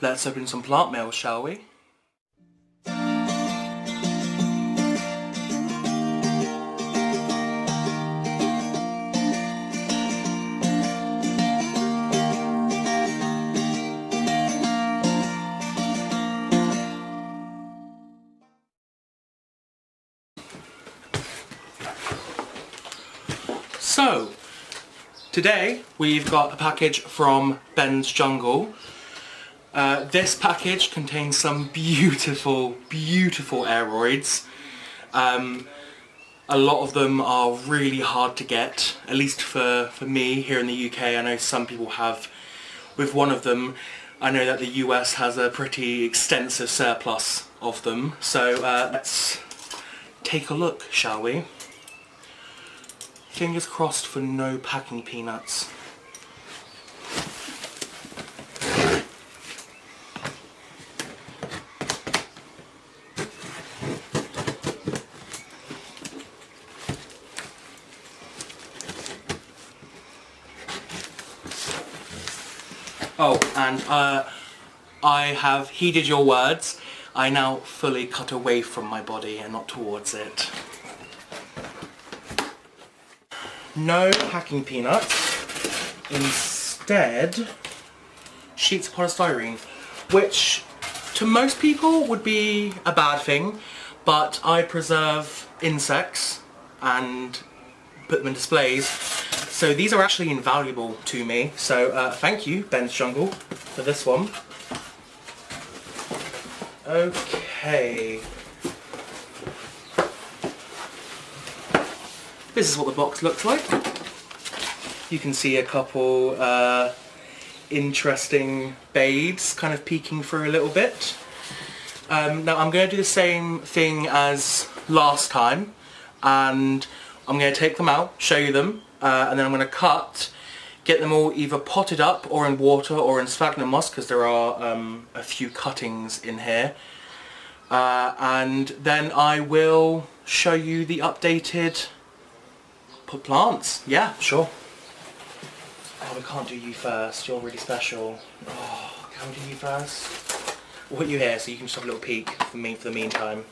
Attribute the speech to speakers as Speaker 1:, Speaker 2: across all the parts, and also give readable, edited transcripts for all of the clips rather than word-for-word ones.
Speaker 1: Let's open some plant mail, shall we? So, today we've got a package from BensJungle. This package contains some beautiful, beautiful aeroids. A lot of them are really hard to get, at least for me here in the UK. I know some people have with one of them. I know that the US has a pretty extensive surplus of them. So let's take a look, shall we? Fingers crossed for no packing peanuts. Oh, and I have heeded your words. I now fully cut away from my body and not towards it. No packing peanuts, instead sheets of polystyrene, which to most people would be a bad thing, but I preserve insects and put them in displays, so these are actually invaluable to me. So thank you, BensJungle, for this one. Okay. This is what the box looks like. You can see a couple interesting babes kind of peeking through a little bit. Now I'm going to do the same thing as last time, and I'm going to take them out, show you them, and then I'm going to get them all either potted up or in water or in sphagnum moss, because there are a few cuttings in here. And then I will show you the updated plants. Yeah, sure. Oh, we can't do you first. You're really special. Oh, can we do you first? We'll put you here so you can just have a little peek for me for the meantime.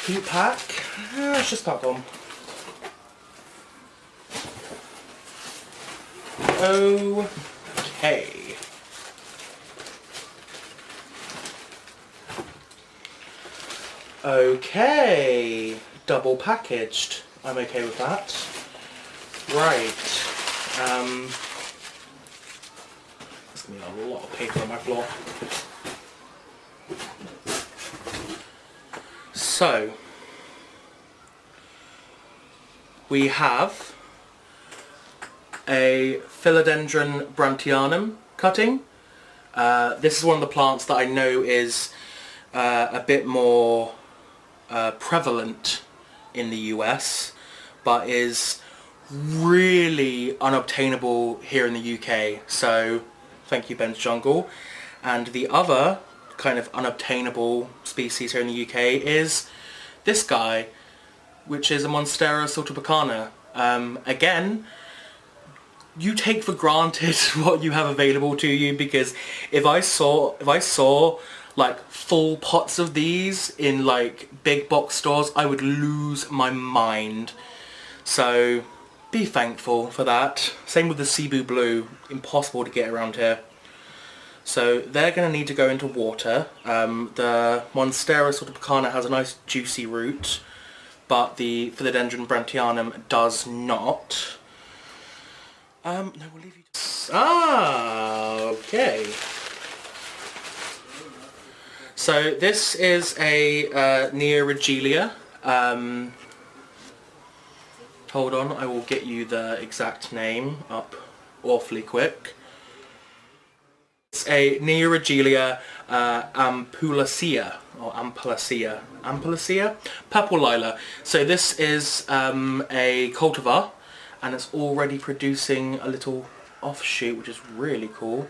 Speaker 1: Heat pack. Let's just pack one. Okay. Okay. Double packaged. I'm okay with that. Right. There's going to be a lot of paper on my floor. So, we have a Philodendron Brandtianum cutting. This is one of the plants that I know is a bit more prevalent in the US, but is really unobtainable here in the UK. So thank you, BensJungle. And the other kind of unobtainable species here in the UK is this guy, which is a Monstera sultabacana. Again, you take for granted what you have available to you, because if I saw like full pots of these in like big box stores, I would lose my mind. So be thankful for that. Same with the Cebu Blue, impossible to get around here. So they're going to need to go into water. The Monstera sultabacana has a nice juicy root, but the Philodendron Brandtianum does not. No, we'll leave you. Okay. So this is a Neoregelia. Hold on, I will get you the exact name up awfully quick. It's a Neoregelia ampullacea, or ampullacea, purple lila. So this is a cultivar, and it's already producing a little offshoot, which is really cool.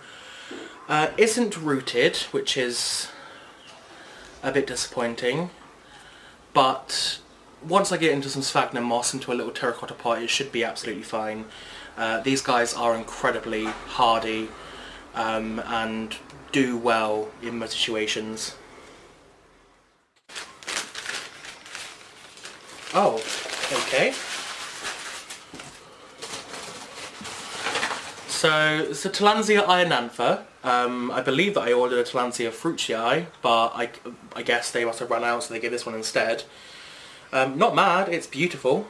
Speaker 1: Isn't rooted, which is a bit disappointing, but once I get into some sphagnum moss, into a little terracotta pot, it should be absolutely fine. These guys are incredibly hardy, and do well in most situations. Oh, okay. So it's a Tillandsia ionantha. I believe that I ordered a Tillandsia fruitii, but I guess they must have run out, so they gave this one instead. Not mad, it's beautiful.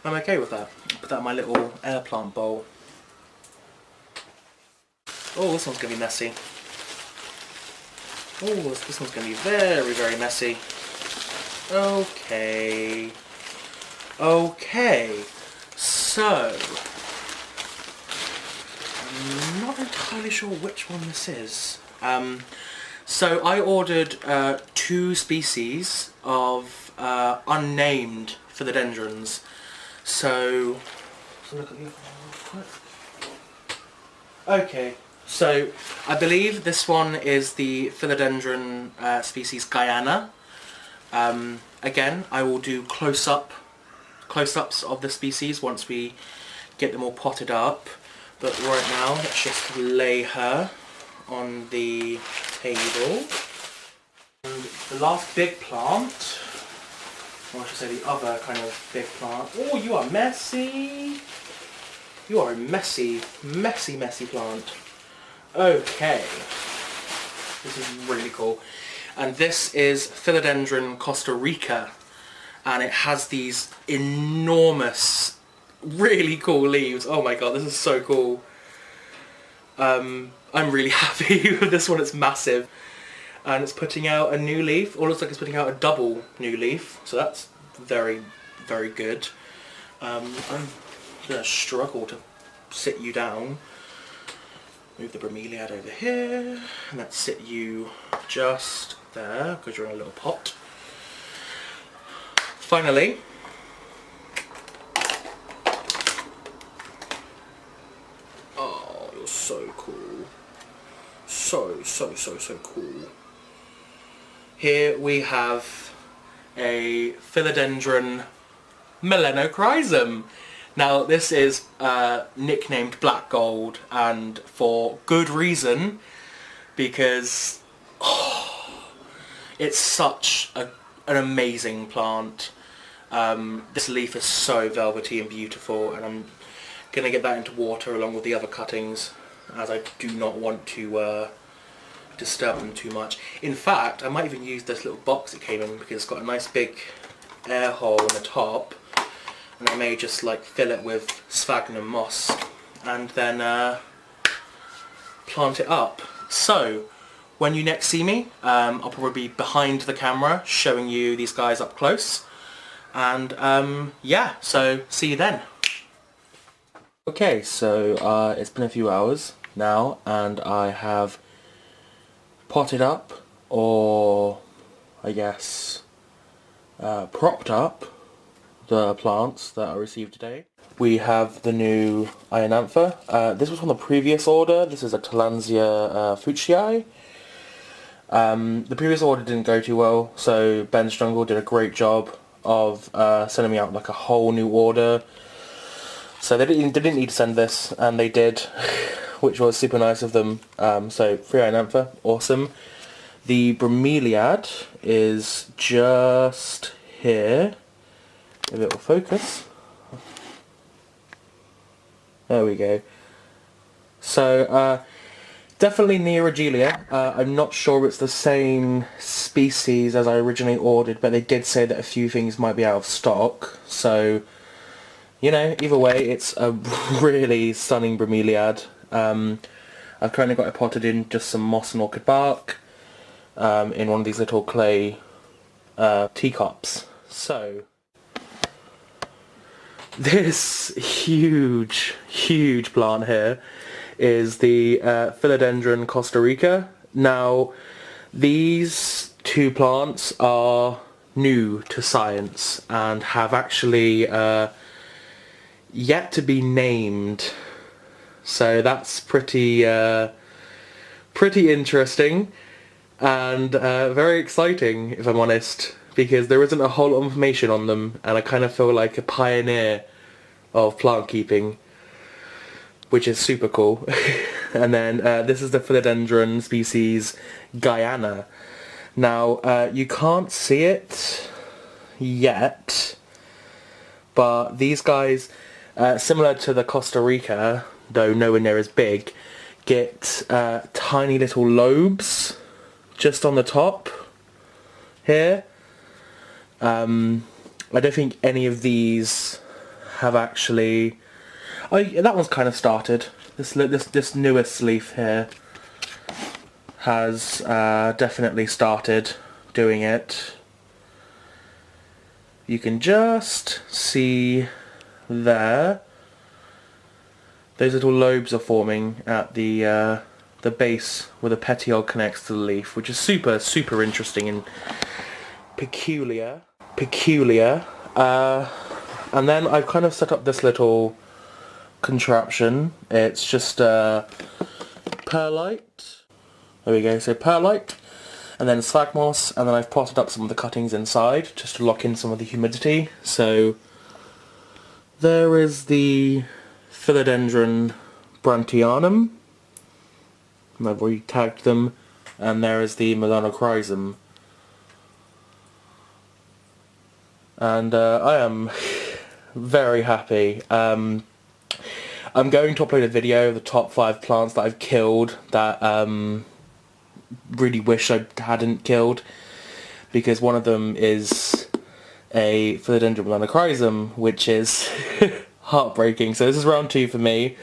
Speaker 1: I'm okay with that. Put that in my little air plant bowl. Oh, this one's going to be messy. Oh, this one's going to be very, very messy. Okay. Okay. So, I'm not entirely sure which one this is. So I ordered 2 species of unnamed philodendrons. So look at the other one real quick. Okay, so I believe this one is the philodendron species Guyana. Again, I will do close-ups of the species once we get them all potted up. But right now, let's just lay her on the table. And the last big plant, or I should say the other kind of big plant. Oh, you are messy! You are a messy, messy, messy plant. Okay. This is really cool. And this is Philodendron Costa Rica. And it has these enormous, really cool leaves. Oh my god, this is so cool. I'm really happy with this one. It's massive. And it's putting out a new leaf. Or it looks like it's putting out a double new leaf. So that's very, very good. I'm going to struggle to sit you down. Move the bromeliad over here. And let's sit you just there, because you're in a little pot. Finally, oh, you're so cool. So cool. Here we have a Philodendron melanochrysum. Now this is nicknamed Black Gold, and for good reason, because it's such an amazing plant. This leaf is so velvety and beautiful, and I'm going to get that into water along with the other cuttings, as I do not want to disturb them too much. In fact, I might even use this little box it came in, because it's got a nice big air hole in the top, and I may just like fill it with sphagnum moss and then plant it up. So when you next see me, I'll probably be behind the camera showing you these guys up close, and yeah, so see you then. Okay, so it's been a few hours now, and I have potted up, or I guess propped up, the plants that I received today. We have the new ionantha. This was from the previous order. This is a Tillandsia fruitii. The previous order didn't go too well, so BensJungle did a great job of sending me out like a whole new order. So they didn't need to send this, and they did, which was super nice of them. So free ionantha, awesome. The bromeliad is just here. If it will focus. There we go. So definitely Neoregelia. I'm not sure it's the same species as I originally ordered, but they did say that a few things might be out of stock. So, you know, either way, it's a really stunning bromeliad. I've currently got it potted in just some moss and orchid bark in one of these little clay teacups. So this huge plant here is the Philodendron Costa Rica. Now, these two plants are new to science and have actually yet to be named. So that's pretty interesting and very exciting, if I'm honest, because there isn't a whole lot of information on them, and I kind of feel like a pioneer of plant keeping. which is super cool. And then this is the philodendron species Guyana. Now, you can't see it yet, but these guys, similar to the Costa Rica, though nowhere near as big, get tiny little lobes just on the top here. I don't think any of these have actually... Oh, yeah, that one's kind of started. This newest leaf here has definitely started doing it. You can just see there. Those little lobes are forming at the base where the petiole connects to the leaf, which is super, super interesting and peculiar. And then I've kind of set up this little contraption. It's just perlite. There we go, so perlite, and then slag moss, and then I've potted up some of the cuttings inside just to lock in some of the humidity. So there is the philodendron brantianum, and I've already tagged them, and there is the melanochrysum. And I am very happy. I'm going to upload a video of the top 5 plants that I've killed that really wish I hadn't killed, because one of them is a philodendron melanochrysum, which is heartbreaking. So this is round 2 for me.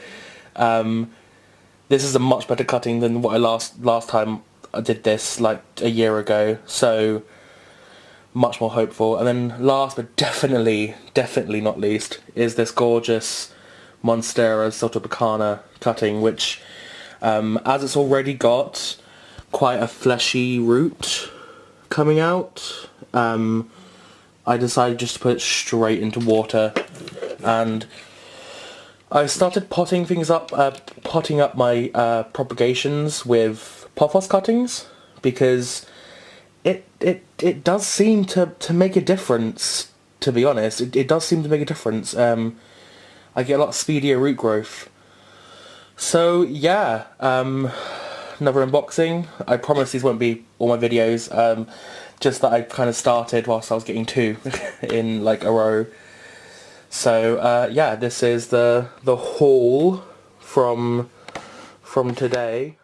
Speaker 1: This is a much better cutting than what I last time I did this, like a year ago. So much more hopeful. And then last but definitely not least is this gorgeous Monstera sotobacana cutting, which as it's already got quite a fleshy root coming out, I decided just to put it straight into water, and I started potting things up, potting up my propagations with pothos cuttings, because it does seem to make a difference, to be honest. It does seem to make a difference. I get a lot speedier root growth. So yeah, another unboxing. I promise these won't be all my videos, just that I kind of started whilst I was getting 2 in like a row. So yeah, this is the haul from today.